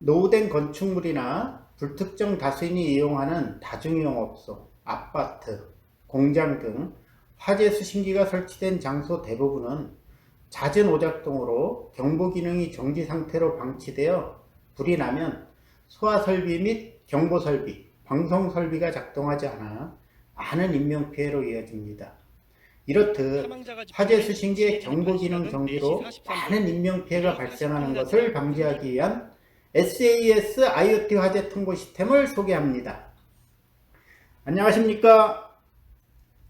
노후된 건축물이나 불특정 다수인이 이용하는 다중이용업소, 아파트, 공장 등 화재 수신기가 설치된 장소 대부분은 잦은 오작동으로 경보 기능이 정지 상태로 방치되어 불이 나면 소화 설비 및 경보 설비, 방송 설비가 작동하지 않아 많은 인명피해로 이어집니다. 이렇듯 화재 수신기의 경보 기능 정지로 많은 인명피해가 발생하는 것을 방지하기 위한 SAS IoT 화재 통보 시스템을 소개합니다. 안녕하십니까?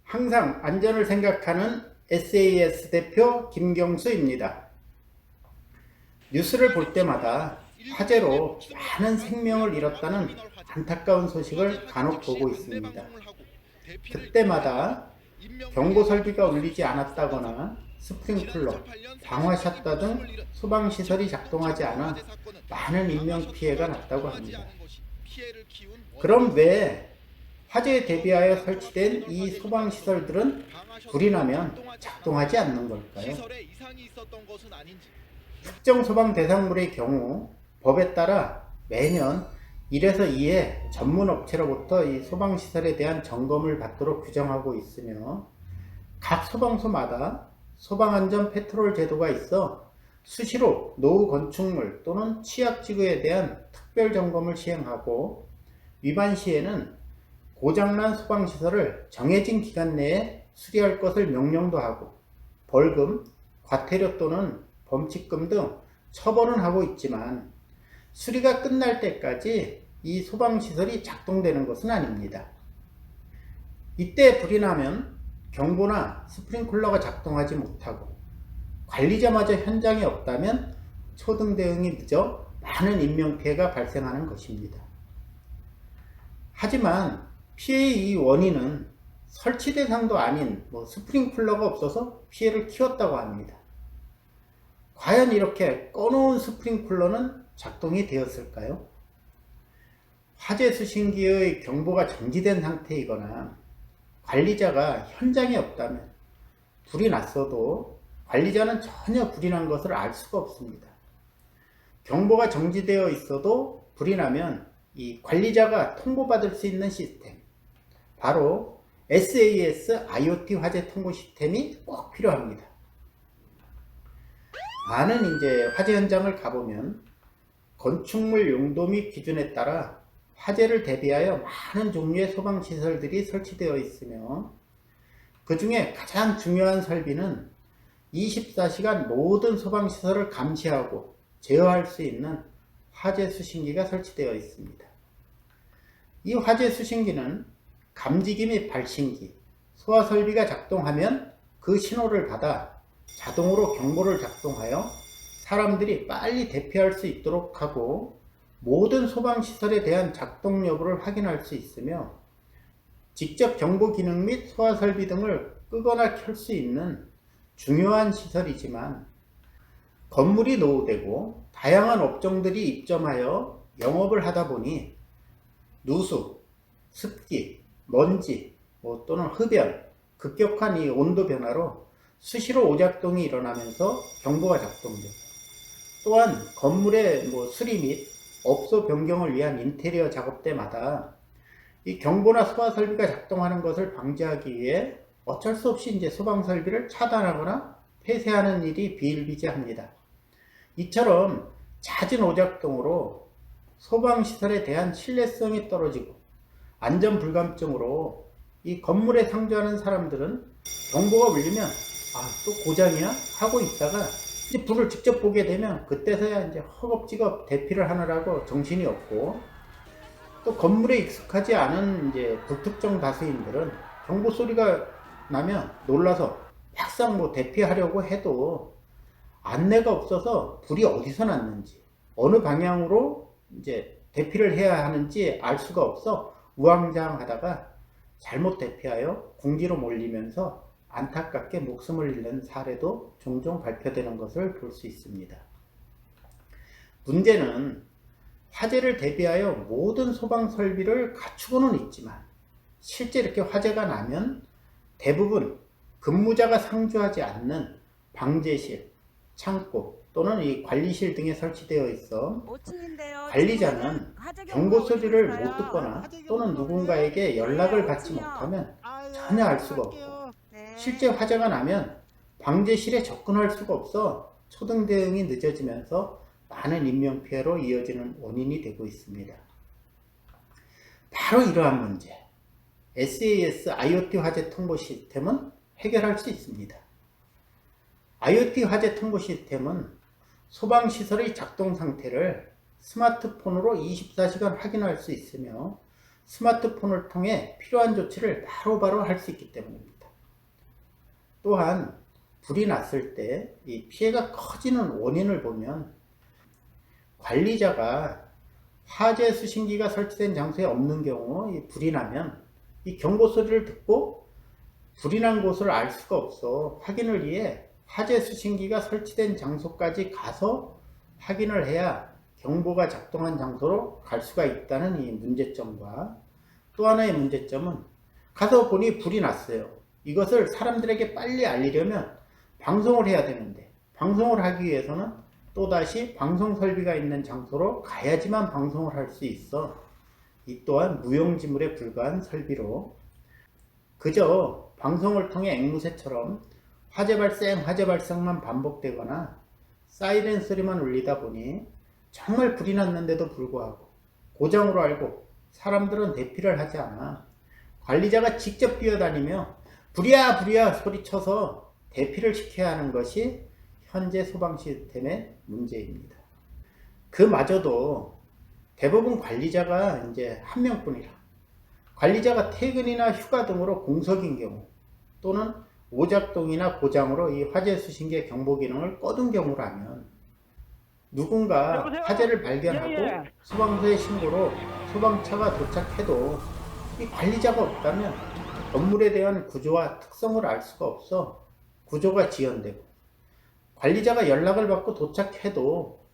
항상 안전을 생각하는 SAS 대표 김경수입니다. 뉴스를 볼 때마다 화재로 많은 생명을 잃었다는 안타까운 소식을 간혹 보고 있습니다. 그때마다 경보 설비가 울리지 않았다거나 스프링클러, 방화샷다 등 소방시설이 작동하지 않아 많은 인명피해가 났다고 합니다. 그럼 왜 화재에 대비하여 설치된 이 소방시설들은 불이 나면 작동하지 않는 걸까요? 특정 소방 대상물의 경우 법에 따라 매년 1에서 2회 전문 업체로부터 이 소방시설에 대한 점검을 받도록 규정하고 있으며 각 소방서마다 소방안전 패트롤 제도가 있어 수시로 노후 건축물 또는 취약지구에 대한 특별 점검을 시행하고 위반 시에는 고장난 소방시설을 정해진 기간 내에 수리할 것을 명령도 하고 벌금, 과태료 또는 범칙금 등 처벌은 하고 있지만 수리가 끝날 때까지 이 소방시설이 작동되는 것은 아닙니다. 이때 불이 나면 경보나 스프링클러가 작동하지 못하고 관리자마저 현장에 없다면 초등 대응이 늦어 많은 인명피해가 발생하는 것입니다. 하지만 피해의 이 원인은 설치 대상도 아닌 스프링클러가 없어서 피해를 키웠다고 합니다. 과연 이렇게 꺼놓은 스프링클러는 작동이 되었을까요? 화재 수신기의 경보가 정지된 상태이거나 관리자가 현장에 없다면 불이 났어도 관리자는 전혀 불이 난 것을 알 수가 없습니다. 경보가 정지되어 있어도 불이 나면 이 관리자가 통보받을 수 있는 시스템, 바로 SAS IoT 화재 통보 시스템이 꼭 필요합니다. 많은 화재 현장을 가보면 건축물 용도 및 기준에 따라 화재를 대비하여 많은 종류의 소방시설들이 설치되어 있으며 그 중에 가장 중요한 설비는 24시간 모든 소방시설을 감시하고 제어할 수 있는 화재 수신기가 설치되어 있습니다. 이 화재 수신기는 감지기 및 발신기, 소화 설비가 작동하면 그 신호를 받아 자동으로 경보를 작동하여 사람들이 빨리 대피할 수 있도록 하고 모든 소방시설에 대한 작동 여부를 확인할 수 있으며 직접 경보 기능 및 소화 설비 등을 끄거나 켤 수 있는 중요한 시설이지만 건물이 노후되고 다양한 업종들이 입점하여 영업을 하다 보니 누수, 습기, 먼지 또는 흡연, 급격한 이 온도 변화로 수시로 오작동이 일어나면서 경보가 작동되고 또한 건물의 수리 및 업소 변경을 위한 인테리어 작업 때마다 이 경보나 소화 설비가 작동하는 것을 방지하기 위해 어쩔 수 없이 소방 설비를 차단하거나 폐쇄하는 일이 비일비재합니다. 이처럼 잦은 오작동으로 소방시설에 대한 신뢰성이 떨어지고 안전 불감증으로 이 건물에 상주하는 사람들은 경보가 울리면 또 고장이야? 하고 있다가 불을 직접 보게 되면 그때서야 허겁지겁 대피를 하느라고 정신이 없고 또 건물에 익숙하지 않은 불특정 다수인들은 경보 소리가 나면 놀라서 막상 대피하려고 해도 안내가 없어서 불이 어디서 났는지 어느 방향으로 대피를 해야 하는지 알 수가 없어 우왕좌왕하다가 잘못 대피하여 궁지로 몰리면서 안타깝게 목숨을 잃는 사례도 종종 발표되는 것을 볼 수 있습니다. 문제는 화재를 대비하여 모든 소방 설비를 갖추고는 있지만 실제 이렇게 화재가 나면 대부분 근무자가 상주하지 않는 방제실, 창고 또는 이 관리실 등에 설치되어 있어 5층인데요. 관리자는 경보 소리를 못 듣거나 또는 누군가에게 연락을 받지 못하면 전혀 알 수가 없고, 실제 화재가 나면 방제실에 접근할 수가 없어 초등 대응이 늦어지면서 많은 인명피해로 이어지는 원인이 되고 있습니다. 바로 이러한 문제, SAS IoT 화재 통보 시스템은 해결할 수 있습니다. IoT 화재 통보 시스템은 소방시설의 작동 상태를 스마트폰으로 24시간 확인할 수 있으며 스마트폰을 통해 필요한 조치를 바로바로 할 수 있기 때문입니다. 또한 불이 났을 때 이 피해가 커지는 원인을 보면 관리자가 화재 수신기가 설치된 장소에 없는 경우 이 불이 나면 이 경보 소리를 듣고 불이 난 곳을 알 수가 없어 확인을 위해 화재 수신기가 설치된 장소까지 가서 확인을 해야 경보가 작동한 장소로 갈 수가 있다는 이 문제점과, 또 하나의 문제점은 가서 보니 불이 났어요. 이것을 사람들에게 빨리 알리려면 방송을 해야 되는데, 방송을 하기 위해서는 또다시 방송 설비가 있는 장소로 가야지만 방송을 할 수 있어 이 또한 무용지물에 불과한 설비로 그저 방송을 통해 앵무새처럼 화재 발생만 반복되거나 사이렌 소리만 울리다 보니 정말 불이 났는데도 불구하고 고장으로 알고 사람들은 대피를 하지 않아 관리자가 직접 뛰어다니며 불이야 불이야 소리쳐서 대피를 시켜야 하는 것이 현재 소방 시스템의 문제입니다. 그마저도 대부분 관리자가 이제 한 명뿐이라, 관리자가 퇴근이나 휴가 등으로 공석인 경우 또는 오작동이나 고장으로 이 화재 수신기의 경보 기능을 꺼둔 경우라면 누군가 여보세요? 화재를 발견하고 예. 소방서에 신고로 소방차가 도착해도 이 관리자가 없다면 건물에 대한 구조와 특성을 알 수가 없어 구조가 지연되고, 관리자가 연락을 받고 도착해도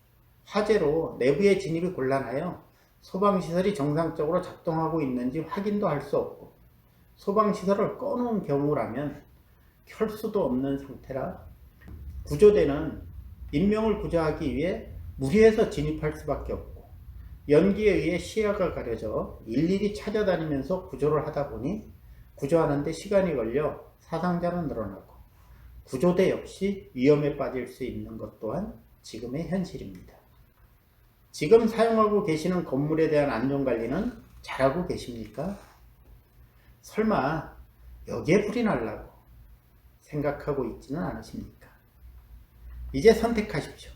화재로 내부의 진입이 곤란하여 소방시설이 정상적으로 작동하고 있는지 확인도 할 수 없고, 소방시설을 꺼놓은 경우라면 켤 수도 없는 상태라 구조대는 인명을 구조하기 위해 무리해서 진입할 수밖에 없고, 연기에 의해 시야가 가려져 일일이 찾아다니면서 구조를 하다 보니 구조하는 데 시간이 걸려 사상자는 늘어나고 구조대 역시 위험에 빠질 수 있는 것 또한 지금의 현실입니다. 지금 사용하고 계시는 건물에 대한 안전관리는 잘하고 계십니까? 설마 여기에 불이 나려고 생각하고 있지는 않으십니까? 이제 선택하십시오.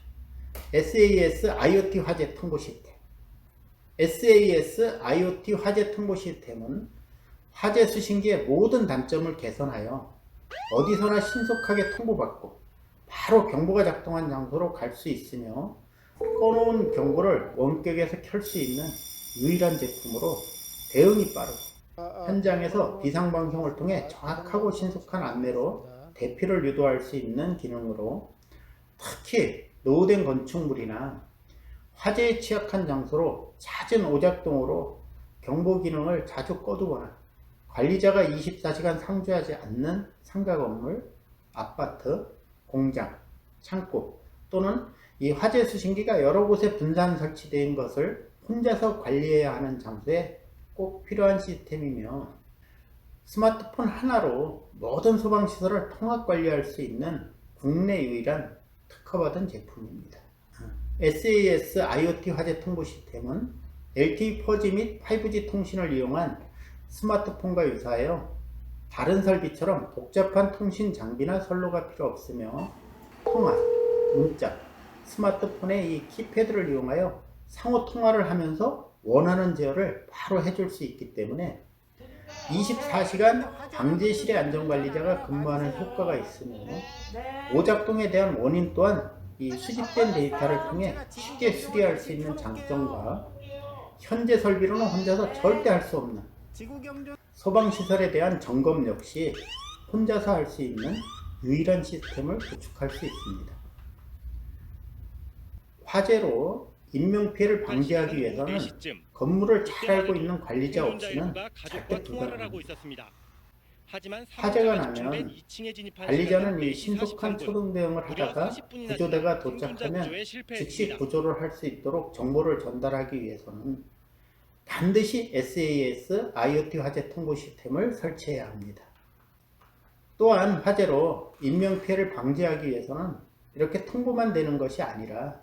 SAS IoT 화재 통보 시스템. SAS IoT 화재 통보 시스템은 화재 수신기의 모든 단점을 개선하여 어디서나 신속하게 통보받고 바로 경보가 작동한 장소로 갈 수 있으며 꺼놓은 경보를 원격에서 켤 수 있는 유일한 제품으로 대응이 빠르고 현장에서 비상방송을 통해 정확하고 신속한 안내로 대피를 유도할 수 있는 기능으로, 특히 노후된 건축물이나 화재에 취약한 장소로 잦은 오작동으로 경보 기능을 자주 꺼두거나 관리자가 24시간 상주하지 않는 상가 건물, 아파트, 공장, 창고 또는 이 화재 수신기가 여러 곳에 분산 설치된 것을 혼자서 관리해야 하는 장소에 꼭 필요한 시스템이며, 스마트폰 하나로 모든 소방시설을 통합 관리할 수 있는 국내 유일한 특허받은 제품입니다. SAS IoT 화재 통보 시스템은 LTE 4G 및 5G 통신을 이용한 스마트폰과 유사하여 다른 설비처럼 복잡한 통신 장비나 선로가 필요 없으며 통화, 문자, 스마트폰의 이 키패드를 이용하여 상호 통화를 하면서 원하는 제어를 바로 해줄 수 있기 때문에 24시간 방제실의 안전관리자가 근무하는 효과가 있으며, 오작동에 대한 원인 또한 이 수집된 데이터를 통해 쉽게 수리할 수 있는 장점과 현재 설비로는 혼자서 절대 할 수 없는 소방시설에 대한 점검 역시 혼자서 할 수 있는 유일한 시스템을 구축할 수 있습니다. 화재로 인명피해를 방지하기 위해서는 건물을 잘 알고 있는 관리자 없이는 절대 불가능합니다. 하지만 화재가 사망자가 집중된 나면 2층에 진입한 관리자는 시간은 이 4시 신속한 43분. 초동 대응을 무려 하다가 40분이나 지나 구조대가 생존자 도착하면 구조에 즉시 실패했습니다. 구조를 할 수 있도록 정보를 전달하기 위해서는 반드시 SAS IoT 화재 통보 시스템을 설치해야 합니다. 또한 화재로 인명피해를 방지하기 위해서는 이렇게 통보만 되는 것이 아니라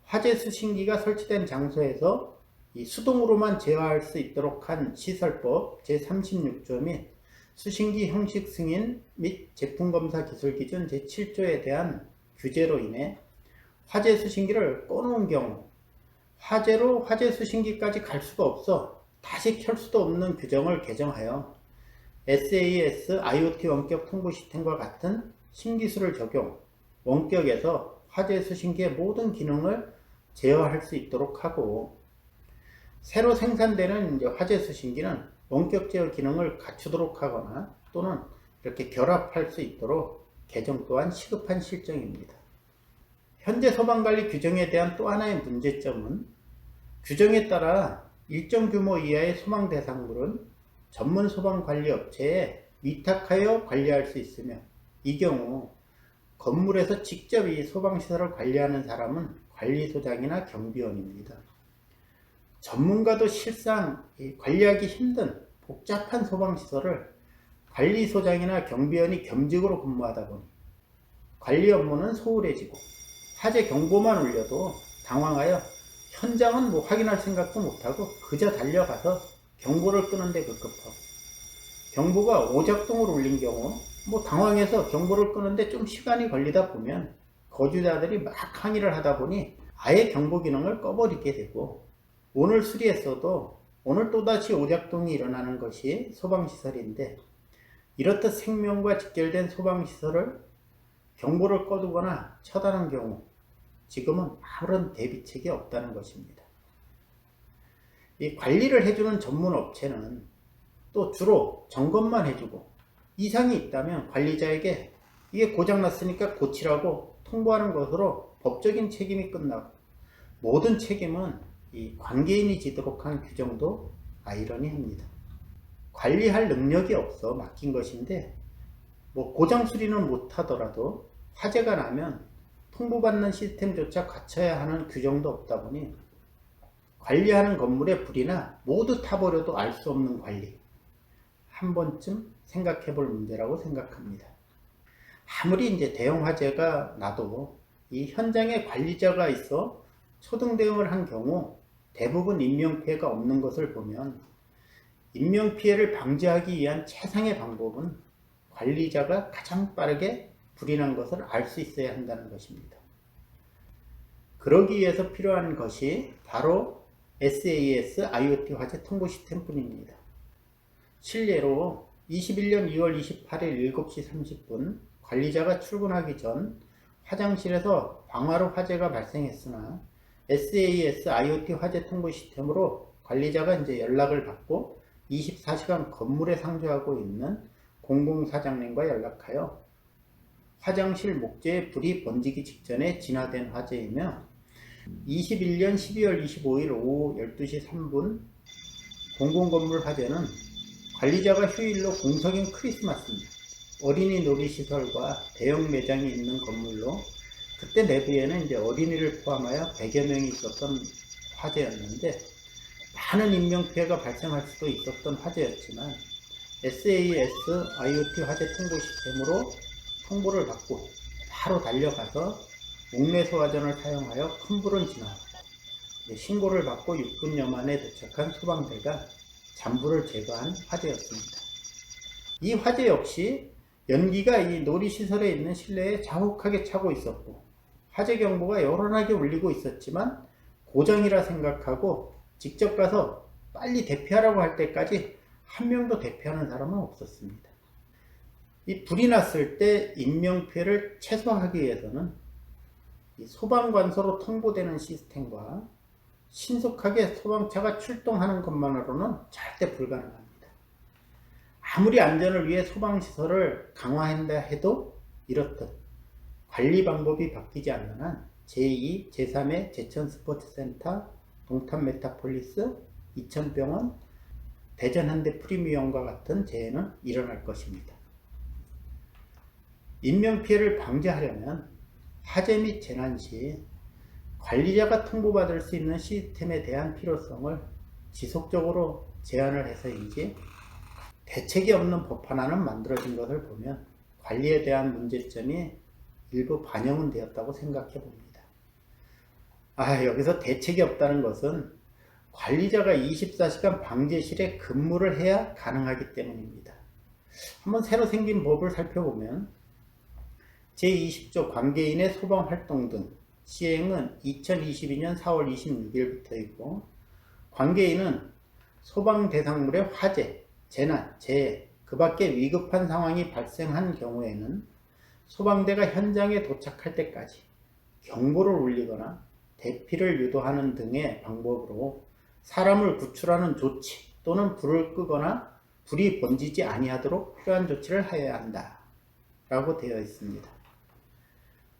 화재 수신기가 설치된 장소에서 이 수동으로만 제어할 수 있도록 한 시설법 제36조 및 수신기 형식 승인 및 제품검사 기술기준 제7조에 대한 규제로 인해 화재 수신기를 꺼놓은 경우 화재로 화재 수신기까지 갈 수가 없어 다시 켤 수도 없는 규정을 개정하여 SAS IoT 원격 통보 시스템과 같은 신기술을 적용, 원격에서 화재 수신기의 모든 기능을 제어할 수 있도록 하고, 새로 생산되는 화재 수신기는 원격 제어 기능을 갖추도록 하거나 또는 이렇게 결합할 수 있도록 개정 또한 시급한 실정입니다. 현재 소방관리 규정에 대한 또 하나의 문제점은 규정에 따라 일정 규모 이하의 소방 대상물은 전문 소방관리업체에 위탁하여 관리할 수 있으며, 이 경우 건물에서 직접 이 소방시설을 관리하는 사람은 관리소장이나 경비원입니다. 전문가도 실상 관리하기 힘든 복잡한 소방시설을 관리소장이나 경비원이 겸직으로 근무하다 보니 관리 업무는 소홀해지고 화재 경보만 울려도 당황하여 현장은 확인할 생각도 못하고 그저 달려가서 경보를 끄는데 급급하고, 경보가 오작동을 울린 경우 당황해서 경보를 끄는데 좀 시간이 걸리다 보면 거주자들이 막 항의를 하다 보니 아예 경보 기능을 꺼버리게 되고, 오늘 수리했어도 오늘 또다시 오작동이 일어나는 것이 소방시설인데, 이렇듯 생명과 직결된 소방시설을 경보를 꺼두거나 처단한 경우 지금은 아무런 대비책이 없다는 것입니다. 이 관리를 해주는 전문 업체는 또 주로 점검만 해주고 이상이 있다면 관리자에게 이게 고장났으니까 고치라고 통보하는 것으로 법적인 책임이 끝나고, 모든 책임은 이 관계인이 지도록 한 규정도 아이러니합니다. 관리할 능력이 없어 맡긴 것인데 고장 수리는 못하더라도 화재가 나면 통보받는 시스템조차 갖춰야 하는 규정도 없다 보니 관리하는 건물의 불이나 모두 타버려도 알 수 없는 관리, 한 번쯤 생각해 볼 문제라고 생각합니다. 아무리 대형 화재가 나도 이 현장에 관리자가 있어 초등 대응을 한 경우 대부분 인명피해가 없는 것을 보면, 인명피해를 방지하기 위한 최상의 방법은 관리자가 가장 빠르게 불이 난 것을 알 수 있어야 한다는 것입니다. 그러기 위해서 필요한 것이 바로 SAS IoT 화재 통보 시스템뿐입니다. 실례로 21년 2월 28일 7시 30분 관리자가 출근하기 전 화장실에서 방화로 화재가 발생했으나 SAS IoT 화재 통보 시스템으로 관리자가 연락을 받고 24시간 건물에 상주하고 있는 공공사장님과 연락하여 화장실 목재에 불이 번지기 직전에 진화된 화재이며, 21년 12월 25일 오후 12시 3분 공공건물 화재는 관리자가 휴일로 공석인 크리스마스입니다. 어린이 놀이시설과 대형 매장이 있는 건물로 그때 내부에는 어린이를 포함하여 100여 명이 있었던 화재였는데, 많은 인명피해가 발생할 수도 있었던 화재였지만 SAS IoT 화재 통보 시스템으로 통보를 받고 바로 달려가서 옥내소화전을 사용하여 큰 불은 진화하고, 신고를 받고 6분여 만에 도착한 소방대가 잔불을 제거한 화재였습니다. 이 화재 역시 연기가 이 놀이시설에 있는 실내에 자욱하게 차고 있었고, 화재 경보가 요란하게 울리고 있었지만 고장이라 생각하고 직접 가서 빨리 대피하라고 할 때까지 한 명도 대피하는 사람은 없었습니다. 이 불이 났을 때 인명피해를 최소화하기 위해서는 이 소방관서로 통보되는 시스템과 신속하게 소방차가 출동하는 것만으로는 절대 불가능합니다. 아무리 안전을 위해 소방시설을 강화한다 해도 이렇듯 관리 방법이 바뀌지 않는 한 제2, 제3의 제천스포츠센터, 동탄메타폴리스, 이천병원, 대전현대 프리미엄과 같은 재해는 일어날 것입니다. 인명피해를 방지하려면 화재 및 재난 시 관리자가 통보받을 수 있는 시스템에 대한 필요성을 지속적으로 제안을 해서인지 대책이 없는 법안은 만들어진 것을 보면 관리에 대한 문제점이 일부 반영은 되었다고 생각해 봅니다. 여기서 대책이 없다는 것은 관리자가 24시간 방제실에 근무를 해야 가능하기 때문입니다. 한번 새로 생긴 법을 살펴보면 제20조 관계인의 소방활동 등 시행은 2022년 4월 26일부터이고 관계인은 소방 대상물의 화재, 재난, 재해, 그 밖에 위급한 상황이 발생한 경우에는 소방대가 현장에 도착할 때까지 경보를 울리거나 대피를 유도하는 등의 방법으로 사람을 구출하는 조치 또는 불을 끄거나 불이 번지지 아니하도록 필요한 조치를 하여야 한다 라고 되어 있습니다.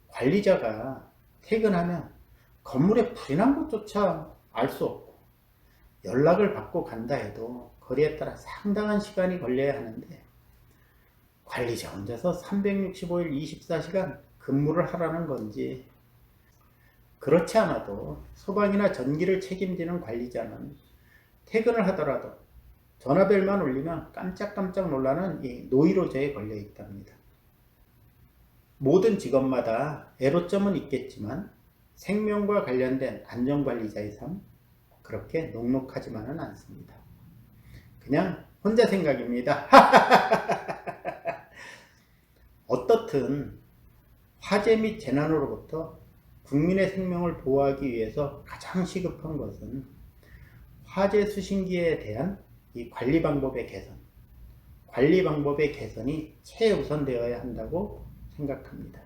관리자가 퇴근하면 건물에 불이 난 것조차 알 수 없고 연락을 받고 간다 해도 거리에 따라 상당한 시간이 걸려야 하는데 관리자 혼자서 365일 24시간 근무를 하라는 건지, 그렇지 않아도 소방이나 전기를 책임지는 관리자는 퇴근을 하더라도 전화벨만 울리면 깜짝깜짝 놀라는 이 노이로제에 걸려 있답니다. 모든 직업마다 애로점은 있겠지만 생명과 관련된 안전관리자의 삶 그렇게 녹록하지만은 않습니다. 그냥 혼자 생각입니다. 어떻든 화재 및 재난으로부터 국민의 생명을 보호하기 위해서 가장 시급한 것은 화재 수신기에 대한 이 관리 방법의 개선이 최우선되어야 한다고 생각합니다.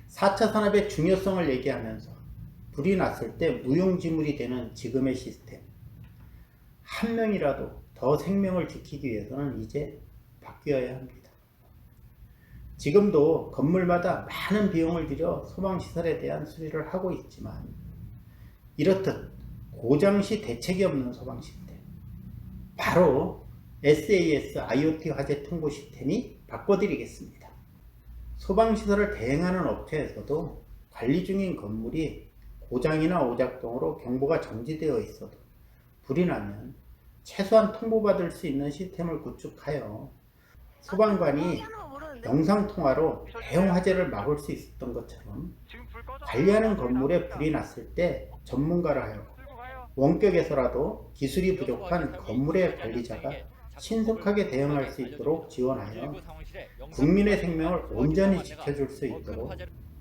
4차 산업의 중요성을 얘기하면서 불이 났을 때 무용지물이 되는 지금의 시스템, 한 명이라도 더 생명을 지키기 위해서는 이제 바뀌어야 합니다. 지금도 건물마다 많은 비용을 들여 소방시설에 대한 수리를 하고 있지만 이렇듯 고장시 대책이 없는 소방 시스템, 바로 SAS IoT 화재 통보 시스템이 바꿔드리겠습니다. 소방시설을 대행하는 업체에서도 관리 중인 건물이 고장이나 오작동으로 경보가 정지되어 있어도 불이 나면 최소한 통보받을 수 있는 시스템을 구축하여 소방관이 영상통화로 대형 화재를 막을 수 있었던 것처럼 관리하는 건물에 불이 났을 때 전문가를 하여 원격에서라도 기술이 부족한 건물의 관리자가 신속하게 대응할 수 있도록 지원하여 국민의 생명을 온전히 지켜줄 수 있도록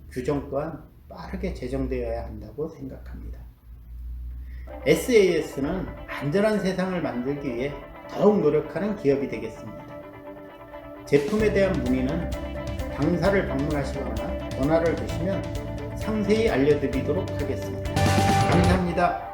규정 또한 빠르게 제정되어야 한다고 생각합니다. SAS는 안전한 세상을 만들기 위해 더욱 노력하는 기업이 되겠습니다. 제품에 대한 문의는 당사를 방문하시거나 전화를 주시면 상세히 알려드리도록 하겠습니다. 감사합니다.